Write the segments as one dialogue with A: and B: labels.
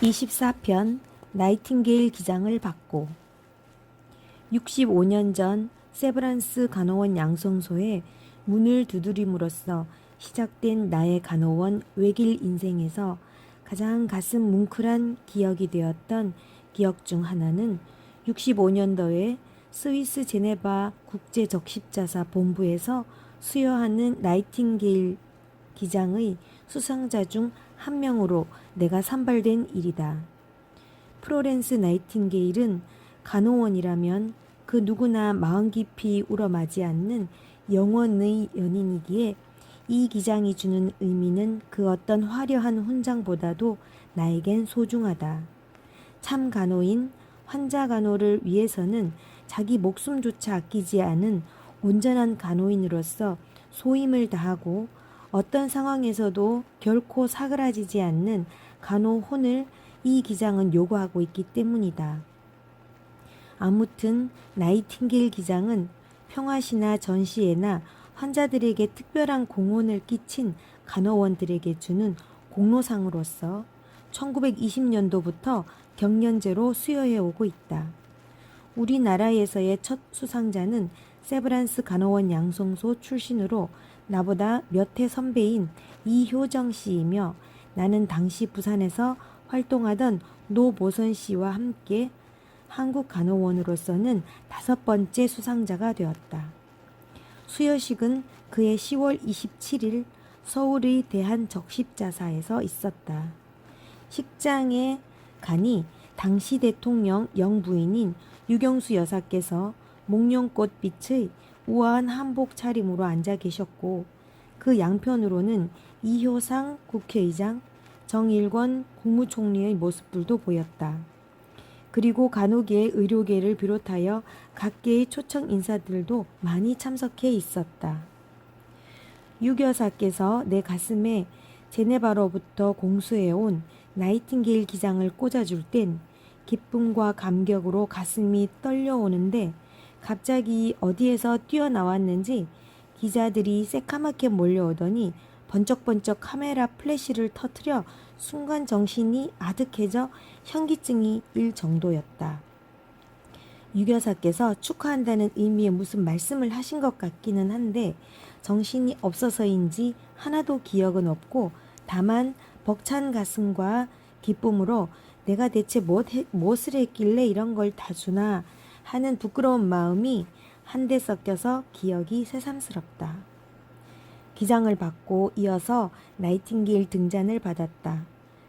A: 24편 나이팅게일 기장을 받고 65년 전 세브란스 간호원 양성소에 문을 두드림으로써 시작된 나의 간호원 외길 인생에서 가장 가슴 뭉클한 기억이 되었던 기억 중 하나는 65년도에 스위스 제네바 국제적십자사 본부에서 수여하는 나이팅게일 기장의 수상자 중 한 명으로 내가 선발된 일이다. 플로렌스 나이팅게일은 간호원이라면 그 누구나 마음 깊이 우러마지 않는 영원의 연인이기에 이 기장이 주는 의미는 그 어떤 화려한 훈장보다도 나에겐 소중하다. 참 간호인, 환자 간호를 위해서는 자기 목숨조차 아끼지 않은 온전한 간호인으로서 소임을 다하고 어떤 상황에서도 결코 사그라지지 않는 간호혼을 이 기장은 요구하고 있기 때문이다. 아무튼 나이팅게일 기장은 평화시나 전시회나 환자들에게 특별한 공헌을 끼친 간호원들에게 주는 공로상으로서 1920년도부터 경연제로 수여해 오고 있다. 우리나라에서의 첫 수상자는 세브란스 간호원 양성소 출신으로 나보다 몇 해 선배인 이효정 씨이며 나는 당시 부산에서 활동하던 노보선 씨와 함께 한국 간호원으로서는 5번째 수상자가 되었다. 수여식은 그해 10월 27일 서울의 대한적십자사에서 있었다. 식장에 가니 당시 대통령 영부인인 유경수 여사께서 목련꽃빛의 우아한 한복 차림으로 앉아 계셨고 그 양편으로는 이효상 국회의장, 정일권 국무총리의 모습들도 보였다. 그리고 간호계, 의료계를 비롯하여 각계의 초청 인사들도 많이 참석해 있었다. 유 여사께서 내 가슴에 제네바로부터 공수해온 나이팅게일 기장을 꽂아줄 땐 기쁨과 감격으로 가슴이 떨려오는데 갑자기 어디에서 뛰어나왔는지 기자들이 새까맣게 몰려오더니 번쩍번쩍 카메라 플래시를 터뜨려 순간 정신이 아득해져 현기증이 일 정도였다. 유 여사께서 축하한다는 의미의 무슨 말씀을 하신 것 같기는 한데 정신이 없어서인지 하나도 기억은 없고 다만 벅찬 가슴과 기쁨으로 내가 대체 무엇을 했길래 이런 걸 다 주나 하는 부끄러운 마음이 한데 섞여서 기억이 새삼스럽다. 기장을 받고 이어서 나이팅게일 등잔을 받았다.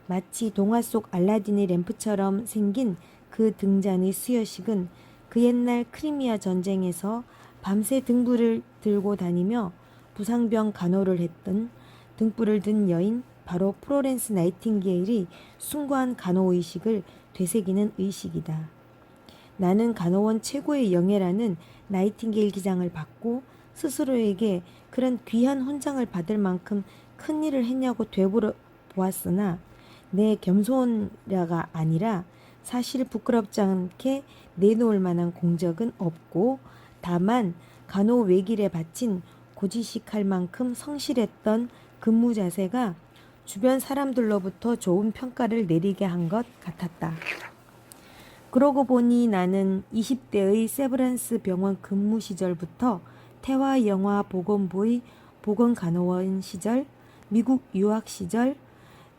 A: 마치 동화 속 알라딘의 램프처럼 생긴 그 등잔의 수여식은 그 옛날 크리미아 전쟁에서 밤새 등불을 들고 다니며 부상병 간호를 했던 등불을 든 여인 바로 플로렌스 나이팅게일이 숭고한 간호의식을 되새기는 의식이다. 나는 간호원 최고의 영예라는 나이팅게일 기장을 받고 스스로에게 그런 귀한 훈장을 받을 만큼 큰 일을 했냐고 되물어 보았으나 내 겸손이라가 아니라 사실 부끄럽지 않게 내놓을 만한 공적은 없고 다만 간호 외길에 바친 고지식할 만큼 성실했던 근무 자세가 주변 사람들로부터 좋은 평가를 내리게 한 것 같았다. 그러고 보니 나는 20대의 세브란스 병원 근무 시절부터 태화영화보건부의 보건간호원 시절, 미국 유학 시절,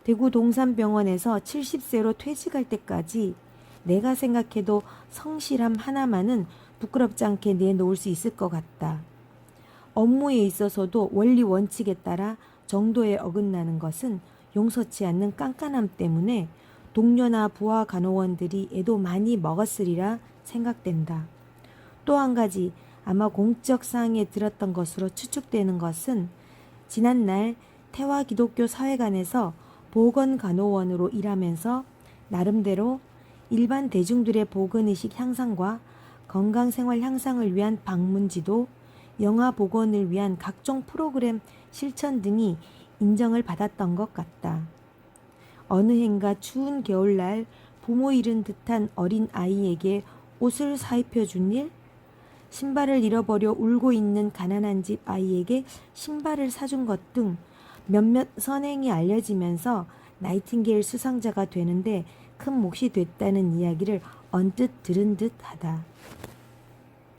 A: 대구 동산병원에서 70세로 퇴직할 때까지 내가 생각해도 성실함 하나만은 부끄럽지 않게 내놓을 수 있을 것 같다. 업무에 있어서도 원리 원칙에 따라 정도에 어긋나는 것은 용서치 않는 깐깐함 때문에 동료나 부하 간호원들이 애도 많이 먹었으리라 생각된다. 또 한 가지 아마 공적 사항에 들었던 것으로 추측되는 것은 지난날 태화기독교 사회관에서 보건간호원으로 일하면서 나름대로 일반 대중들의 보건의식 향상과 건강생활 향상을 위한 방문지도, 영아보건을 위한 각종 프로그램 실천 등이 인정을 받았던 것 같다. 어느 해인가 추운 겨울날 부모 잃은 듯한 어린 아이에게 옷을 사입혀 준 일, 신발을 잃어버려 울고 있는 가난한 집 아이에게 신발을 사준 것 등 몇몇 선행이 알려지면서 나이팅게일 수상자가 되는데 큰 몫이 됐다는 이야기를 언뜻 들은 듯하다.